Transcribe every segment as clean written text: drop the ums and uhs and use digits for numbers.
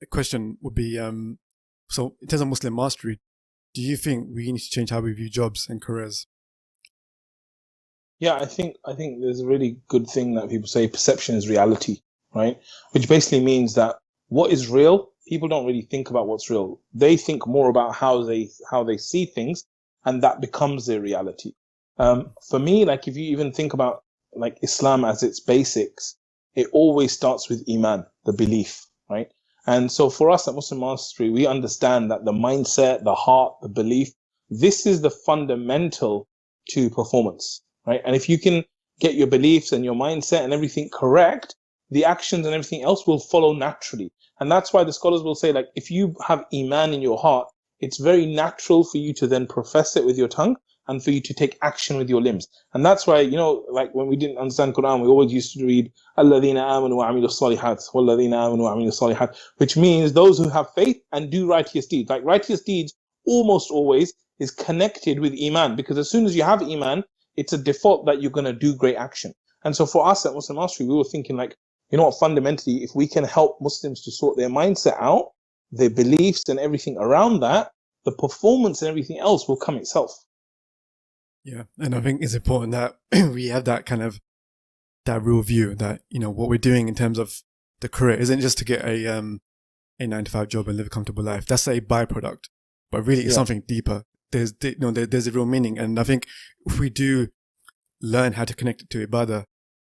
a question would be, so in terms of Muslim mastery, do you think we need to change how we view jobs and careers? Yeah, I think there's a really good thing that people say, perception is reality, right? Which basically means that what is real, people don't really think about what's real. They think more about how they see things, and that becomes their reality. For me, like if you even think about like Islam as its basics, it always starts with Iman, the belief, right? And so for us at Muslim Mastery, we understand that the mindset, the heart, the belief, this is the fundamental to performance, right? And if you can get your beliefs and your mindset and everything correct, the actions and everything else will follow naturally. And that's why the scholars will say, like, if you have Iman in your heart, it's very natural for you to then profess it with your tongue and for you to take action with your limbs. And that's why, you know, like when we didn't understand Quran, we always used to read, الَّذِينَ آمَنُوا وَعَمِلُوا الصَّالِحَاتِ وَالَّذِينَ آمَنُوا وَعَمِلُوا الصَّالِحَاتِ, which means those who have faith and do righteous deeds. Like righteous deeds almost always is connected with Iman, because as soon as you have Iman, it's a default that you're going to do great action. And so for us at Muslim Mastery, we were thinking like, you know what, fundamentally, if we can help Muslims to sort their mindset out, their beliefs and everything around that, the performance and everything else will come itself. Yeah, and I think it's important that we have that kind of, that real view that, you know, what we're doing in terms of the career isn't just to get a 9-to-5 job and live a comfortable life. That's a byproduct, but really it's something deeper. There's a real meaning. And I think if we do learn how to connect it to Ibadah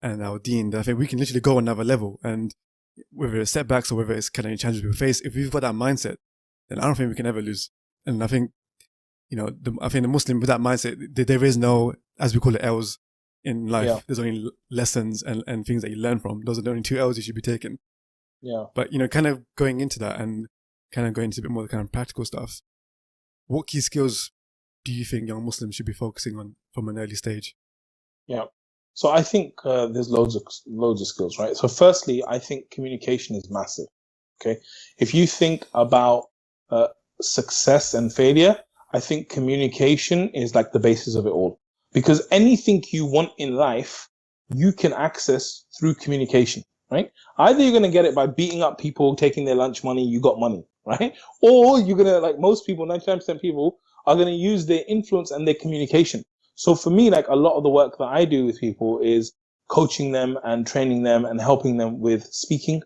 and our deen, then I think we can literally go another level. And whether it's setbacks or whether it's kind of challenges we face, if we've got that mindset, then I don't think we can ever lose. And I think, you know, I think the Muslim with that mindset, there is no, as we call it, L's in life. Yeah. There's only lessons and things that you learn from. Those are the only 2 L's you should be taking. Yeah. But, you know, kind of going into that and kind of going into a bit more kind of practical stuff, what key skills do you think young Muslims should be focusing on from an early stage? Yeah. So I think there's loads of skills, right? So firstly, I think communication is massive. Okay. If you think about success and failure, I think communication is like the basis of it all, because anything you want in life, you can access through communication, right? Either you're going to get it by beating up people, taking their lunch money, you got money, right? Or you're going to, like most people, 99% of people are going to use their influence and their communication. So for me, like a lot of the work that I do with people is coaching them and training them and helping them with speaking,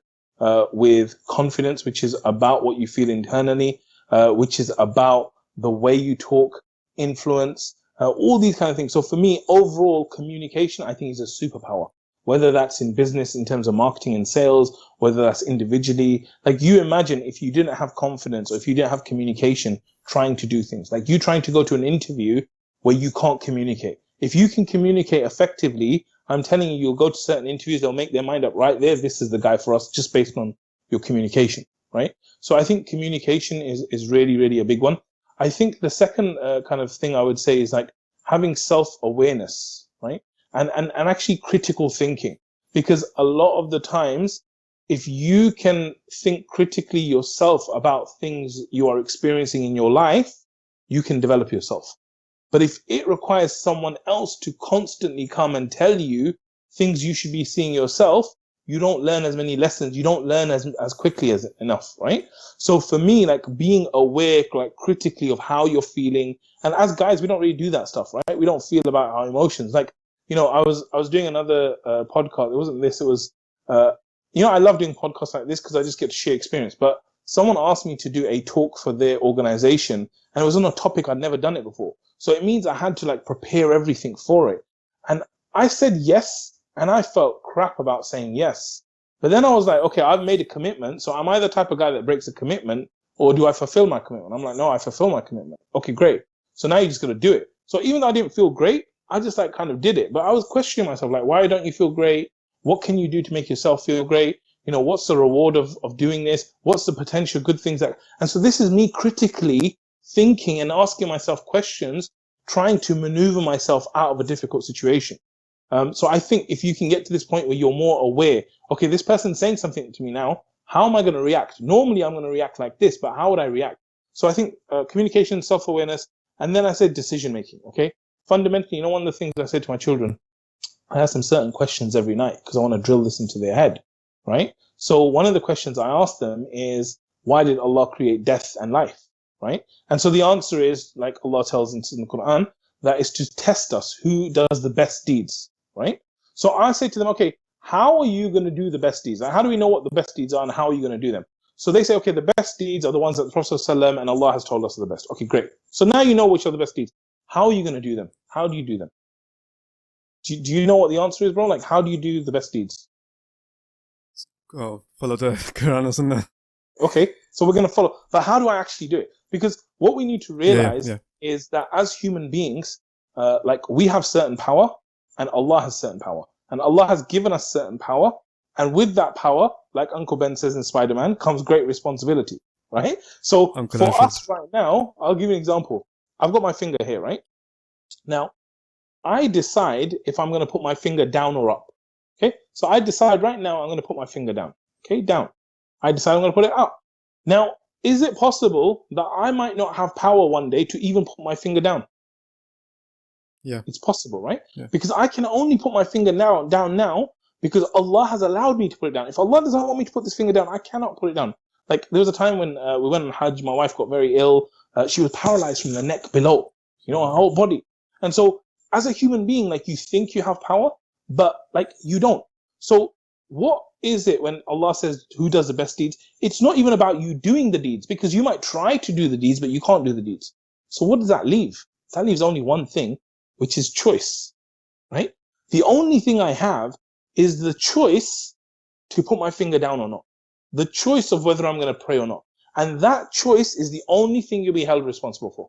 with confidence, which is about what you feel internally, which is about the way you talk, influence, all these kind of things. So for me, overall communication, I think is a superpower, whether that's in business in terms of marketing and sales, whether that's individually. Like you imagine if you didn't have confidence or if you didn't have communication trying to do things, like you trying to go to an interview where you can't communicate. If you can communicate effectively, I'm telling you, you'll go to certain interviews, they'll make their mind up right there. This is the guy for us just based on your communication, right? So I think communication is really, really a big one. I think the second kind of thing I would say is like having self-awareness, right? And actually critical thinking, because a lot of the times, if you can think critically yourself about things you are experiencing in your life, you can develop yourself. But if it requires someone else to constantly come and tell you things you should be seeing yourself, you don't learn as many lessons. You don't learn as quickly as enough, right? So for me, like being aware, like critically of how you're feeling. And as guys, we don't really do that stuff, right? We don't feel about our emotions. Like, you know, I was doing another podcast. It wasn't this. It was, you know, I love doing podcasts like this because I just get to share experience. But someone asked me to do a talk for their organization, and it was on a topic I'd never done it before. So it means I had to like prepare everything for it. And I said yes. And I felt crap about saying yes. But then I was like, okay, I've made a commitment. So am I the type of guy that breaks a commitment, or do I fulfill my commitment? I'm like, no, I fulfill my commitment. Okay, great. So now you just got to do it. So even though I didn't feel great, I just like kind of did it. But I was questioning myself, like, why don't you feel great? What can you do to make yourself feel great? You know, what's the reward of doing this? What's the potential good things that, and so this is me critically thinking and asking myself questions, trying to maneuver myself out of a difficult situation. So I think if you can get to this point where you're more aware, okay, this person's saying something to me now, how am I going to react? Normally I'm going to react like this, but how would I react? So I think communication, self-awareness, and then I said decision-making, okay? Fundamentally, you know, one of the things I said to my children, I ask them certain questions every night because I want to drill this into their head, right? So one of the questions I ask them is, why did Allah create death and life, right? And so the answer is, like Allah tells us in the Quran, that is to test us who does the best deeds, right? So I say to them, okay, how are you going to do the best deeds? Like, how do we know what the best deeds are and how are you going to do them? So they say, okay, the best deeds are the ones that the Prophet ﷺ and Allah has told us are the best. Okay, great. So now you know which are the best deeds. How are you going to do them? How do you do them? Do you know what the answer is, bro? Like, how do you do the best deeds? Oh, follow the Quran or Sunnah. Okay, so we're going to follow. But how do I actually do it? Because what we need to realize is that as human beings, like we have certain power and Allah has certain power. And Allah has given us certain power. And with that power, like Uncle Ben says in Spider-Man, comes great responsibility, right? So Uncle for Arshad. us right now, I'll give you an example. I've got my finger here, right? Now, I decide if I'm going to put my finger down or up. Okay, so I decide right now I'm going to put my finger down. Okay, down. I decide I'm going to put it up. Now, is it possible that I might not have power one day to even put my finger down? Yeah. It's possible, right? Yeah. Because I can only put my finger down now because Allah has allowed me to put it down. If Allah doesn't want me to put this finger down, I cannot put it down. Like, there was a time when we went on Hajj, my wife got very ill. She was paralyzed from the neck below, her whole body. And so, as a human being, like, you think you have power, but, like, you don't. So, what is it when Allah says, who does the best deeds? It's not even about you doing the deeds, because you might try to do the deeds, but you can't do the deeds. So what does that leave? That leaves only one thing, which is choice, right? The only thing I have is the choice to put my finger down or not. The choice of whether I'm going to pray or not. And that choice is the only thing you'll be held responsible for,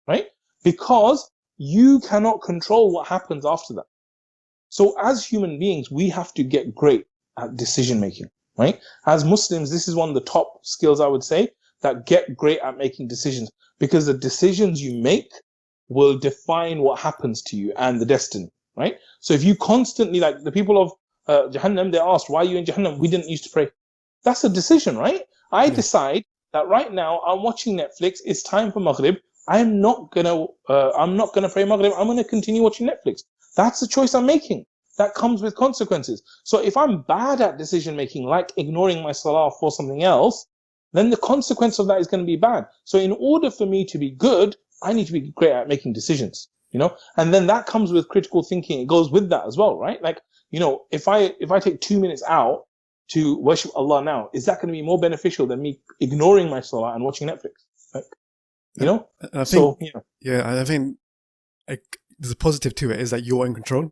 right? Because you cannot control what happens after that. So as human beings, we have to get great at decision making, right? As Muslims, this is one of the top skills, I would say, that get great at making decisions, because the decisions you make will define what happens to you and the destiny, right? So if you constantly, like the people of Jahannam, they're asked, why are you in Jahannam? We didn't used to pray. That's a decision, right? I decide that right now I'm watching Netflix. It's time for Maghrib. I'm not gonna pray Maghrib. I'm gonna continue watching Netflix. That's the choice I'm making. That comes with consequences. So if I'm bad at decision making, like ignoring my salah for something else, then the consequence of that is going to be bad. So in order for me to be good, I need to be great at making decisions, and then that comes with critical thinking. It goes with that as well, right? Like, if I take 2 minutes out to worship Allah now, is that going to be more beneficial than me ignoring my salah and watching Netflix? Like, I think, I think there's a positive to it, is that you're in control.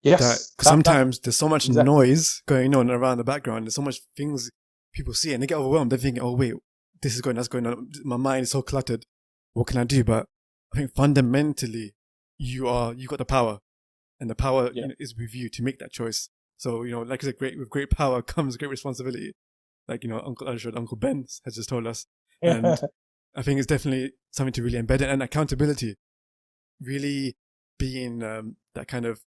Yes. Because sometimes there's so much noise going on around the background. There's so much things people see and they get overwhelmed. They're thinking, oh wait, this is going, that's going on. My mind is so cluttered. What can I do? But I think fundamentally, you got the power, and the power is with you to make that choice. So like I said, with great power comes great responsibility. Like Uncle Arshad, Uncle Ben has just told us, and I think it's definitely something to really embed it, and accountability, really being that kind of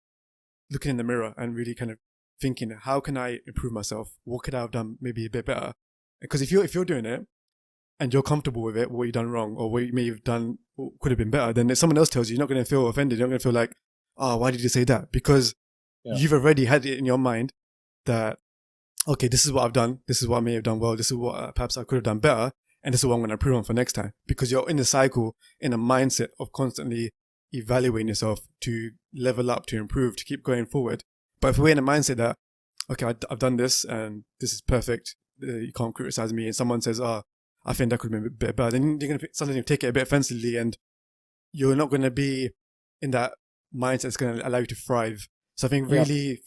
looking in the mirror and really kind of thinking, how can I improve myself? What could I have done maybe a bit better? Because if you're doing it and you're comfortable with it, what you've done wrong or what you may have done could have been better, then if someone else tells you, you're not going to feel offended. You're not going to feel like, oh, why did you say that? Because you've already had it in your mind that, okay, this is what I've done. This is what I may have done well. This is what perhaps I could have done better. And this is what I'm going to improve on for next time. Because you're in a cycle, in a mindset of constantly evaluating yourself to level up, to improve, to keep going forward. But if we're in a mindset that, okay, I've done this and this is perfect, you can't criticize me, and someone says, oh, I think that could have been a bit better, then you're going to suddenly take it a bit offensively, and you're not going to be in that mindset that's going to allow you to thrive. So I think really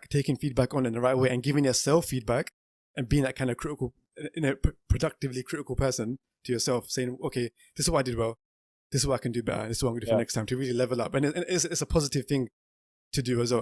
taking feedback on in the right way and giving yourself feedback and being that kind of critical, productively critical person to yourself, saying, okay, this is what I did well. This is what I can do better. This is what I'm going to do for next time, to really level up. And it's a positive thing to do as well.